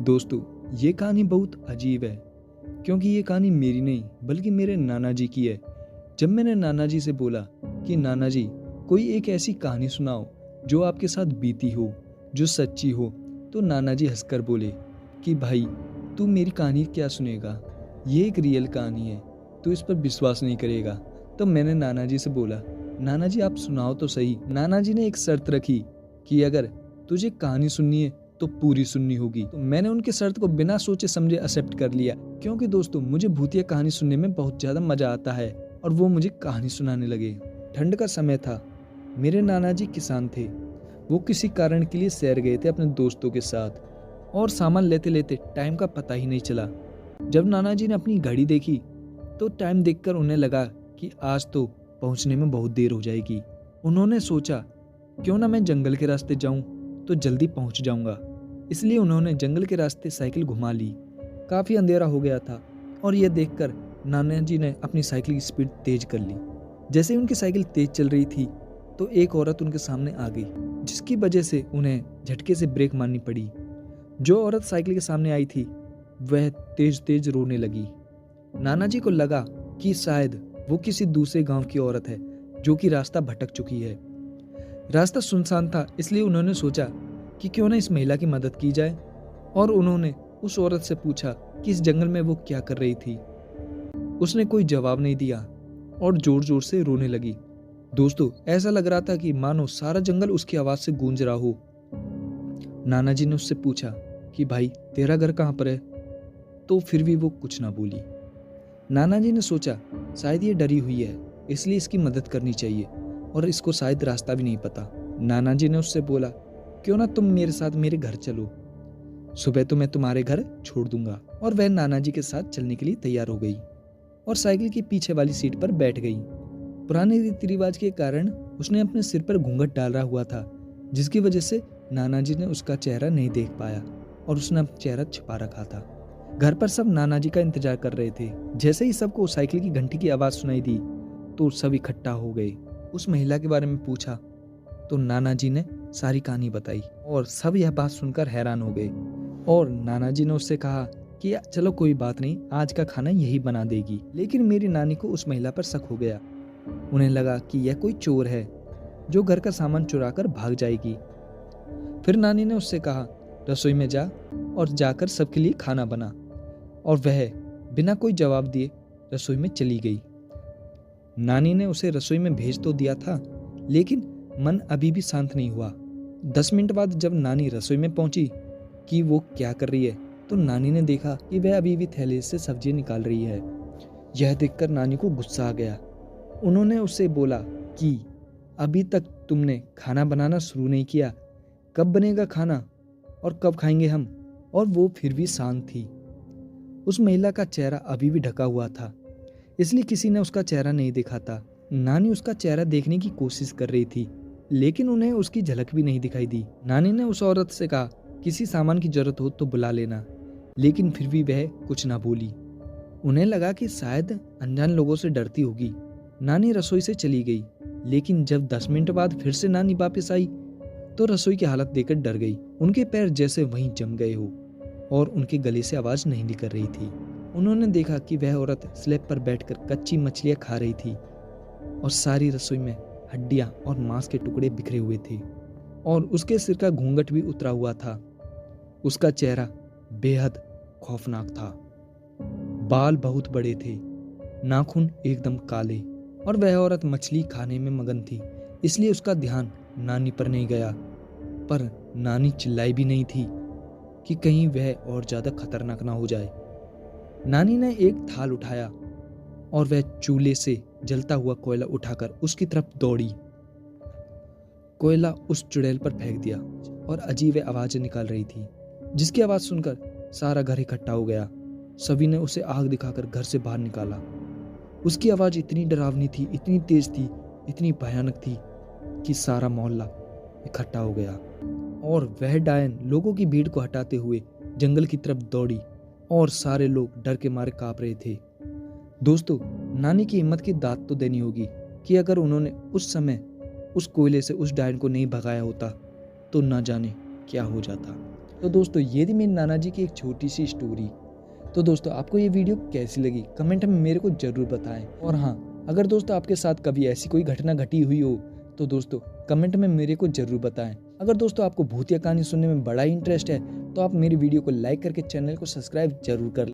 दोस्तों, ये कहानी बहुत अजीब है क्योंकि ये कहानी मेरी नहीं बल्कि मेरे नाना जी की है। जब मैंने नाना जी से बोला कि नाना जी, कोई एक ऐसी कहानी सुनाओ जो आपके साथ बीती हो, जो सच्ची हो, तो नाना जी हंसकर बोले कि भाई, तू मेरी कहानी क्या सुनेगा, ये एक रियल कहानी है, तू इस पर विश्वास नहीं करेगा। तो मैंने नाना जी से बोला, नाना जी आप सुनाओ तो सही। नाना जी ने एक शर्त रखी कि अगर तुझे कहानी सुननी है तो पूरी सुननी होगी। तो मैंने उनके शर्त को बिना सोचे समझे एक्सेप्ट कर लिया, क्योंकि दोस्तों मुझे भूतिया कहानी सुनने में बहुत ज़्यादा मज़ा आता है। और वो मुझे कहानी सुनाने लगे। ठंड का समय था। मेरे नाना जी किसान थे। वो किसी कारण के लिए शहर गए थे अपने दोस्तों के साथ, और सामान लेते लेते टाइम का पता ही नहीं चला। जब नाना जी ने अपनी घड़ी देखी तो टाइम देखकर उन्हें लगा कि आज तो पहुंचने में बहुत देर हो जाएगी। उन्होंने सोचा, क्यों ना मैं जंगल के रास्ते जाऊं तो जल्दी पहुंच जाऊंगा। इसलिए उन्होंने जंगल के रास्ते साइकिल घुमा ली। काफ़ी अंधेरा हो गया था और यह देखकर नाना जी ने अपनी साइकिल की स्पीड तेज कर ली। जैसे ही उनकी साइकिल तेज चल रही थी तो एक औरत उनके सामने आ गई, जिसकी वजह से उन्हें झटके से ब्रेक मारनी पड़ी। जो औरत साइकिल के सामने आई थी वह तेज तेज रोने लगी। नाना जी को लगा कि शायद वो किसी दूसरे गांव की औरत है जो कि रास्ता भटक चुकी है। रास्ता सुनसान था, इसलिए उन्होंने सोचा कि क्यों ना इस महिला की मदद की जाए। और उन्होंने उस औरत से पूछा कि इस जंगल में वो क्या कर रही थी। उसने कोई जवाब नहीं दिया और जोर जोर से रोने लगी। दोस्तों, ऐसा लग रहा था कि मानो सारा जंगल उसकी आवाज से गूंज रहा हो। नाना जी ने उससे पूछा कि भाई, तेरा घर कहाँ पर है? तो फिर भी वो कुछ ना बोली। नाना जी ने सोचा, शायद ये डरी हुई है, इसलिए इसकी मदद करनी चाहिए, और इसको शायद रास्ता भी नहीं पता। नाना जी ने उससे बोला, क्यों ना तुम मेरे साथ मेरे घर चलो, सुबह तो मैं तुम्हारे घर छोड़ दूंगा। और वह नाना जी के साथ चलने के लिए तैयार हो गई और साइकिल की पीछे वाली सीट पर बैठ गई। पुराने रीति रिवाज के कारण उसने अपने सिर पर घूंघट डाला हुआ था, जिसकी वजह से नाना जी ने उसका चेहरा नहीं देख पाया और उसने अपना चेहरा छिपा रखा था। घर पर सब नाना जी का इंतजार कर रहे थे। जैसे ही सबको साइकिल की घंटी की आवाज सुनाई दी तो सब इकट्ठा हो गए। उस महिला के बारे में पूछा तो नाना जी ने सारी कहानी बताई और सब यह बात सुनकर हैरान हो गए। और नाना जी ने उससे कहा कि चलो कोई बात नहीं, आज का खाना यही बना देगी। लेकिन मेरी नानी को उस महिला पर शक हो गया। उन्हें लगा कि यह कोई चोर है जो घर का सामान चुरा कर भाग जाएगी। फिर नानी ने उससे कहा, रसोई में जा और जाकर सबके लिए खाना बना। और वह बिना कोई जवाब दिए रसोई में चली गई। नानी ने उसे रसोई में भेज तो दिया था, लेकिन मन अभी भी शांत नहीं हुआ। 10 मिनट बाद जब नानी रसोई में पहुंची कि वो क्या कर रही है, तो नानी ने देखा कि वह अभी भी थैले से सब्जी निकाल रही है। यह देखकर नानी को गुस्सा आ गया। उन्होंने उससे बोला कि अभी तक तुमने खाना बनाना शुरू नहीं किया, कब बनेगा खाना और कब खाएंगे हम? और वो फिर भी शांत थी। उस महिला का चेहरा अभी भी ढका हुआ था, इसलिए किसी ने उसका चेहरा नहीं देखा था। नानी उसका चेहरा देखने की कोशिश कर रही थी, लेकिन उन्हें उसकी झलक भी नहीं दिखाई दी। नानी ने उस औरत से कहा, किसी सामान की जरूरत हो तो बुला लेना, लेकिन फिर भी वह कुछ ना बोली। उन्हें लगा कि शायद अनजान लोगों से डरती होगी। नानी रसोई से चली गई, लेकिन जब 10 मिनट बाद फिर से नानी वापस आई तो रसोई की हालत देखकर डर गई। उनके पैर जैसे वहीं जम गए हो और उनके गले से आवाज नहीं निकल रही थी। उन्होंने देखा कि वह औरत स्लैब पर बैठकर कच्ची मछलियां खा रही थी और सारी रसोई में हड्डियां और मांस के टुकड़े बिखरे हुए थे, और उसके सिर का घूंघट भी उतरा हुआ था। उसका चेहरा बेहद खौफनाक था। बाल बहुत बड़े थे, नाखून एकदम काले, और वह औरत मछली खाने में मगन थी, इसलिए उसका ध्यान नानी पर नहीं गया। पर नानी चिल्लाई भी नहीं थी कि कहीं वह और ज्यादा खतरनाक ना हो जाए। नानी ने एक थाल उठाया और वह चूल्हे से जलता हुआ कोयला उठाकर उसकी तरफ दौड़ी। कोयला उस चुड़ैल पर फेंक दिया और अजीब आवाजें निकाल रही थी, जिसकी आवाज सुनकर सारा घर इकट्ठा हो गया। सभी ने उसे आग दिखाकर घर से बाहर निकाला। उसकी आवाज इतनी डरावनी थी, इतनी तेज थी, इतनी भयानक थी कि सारा मोहल्ला इकट्ठा हो गया, और वह डायन लोगों की भीड़ को हटाते हुए जंगल की तरफ दौड़ी, और सारे लोग डर के मारे कांप रहे थे। दोस्तों, नानी की हिम्मत की दाद तो देनी होगी कि अगर उन्होंने उस समय उस कोयले से उस डायन को नहीं भगाया होता तो ना जाने क्या हो जाता। तो दोस्तों ये थी मेरे नाना जी की एक छोटी सी स्टोरी। तो दोस्तों आपको ये वीडियो कैसी लगी कमेंट में मेरे को ज़रूर बताएं। और हाँ, अगर दोस्तों आपके साथ कभी ऐसी कोई घटना घटी हुई हो तो दोस्तों कमेंट में मेरे को ज़रूर बताएं। अगर दोस्तों आपको भूतिया कहानी सुनने में बड़ा इंटरेस्ट है तो आप मेरी वीडियो को लाइक करके चैनल को सब्सक्राइब जरूर कर लें।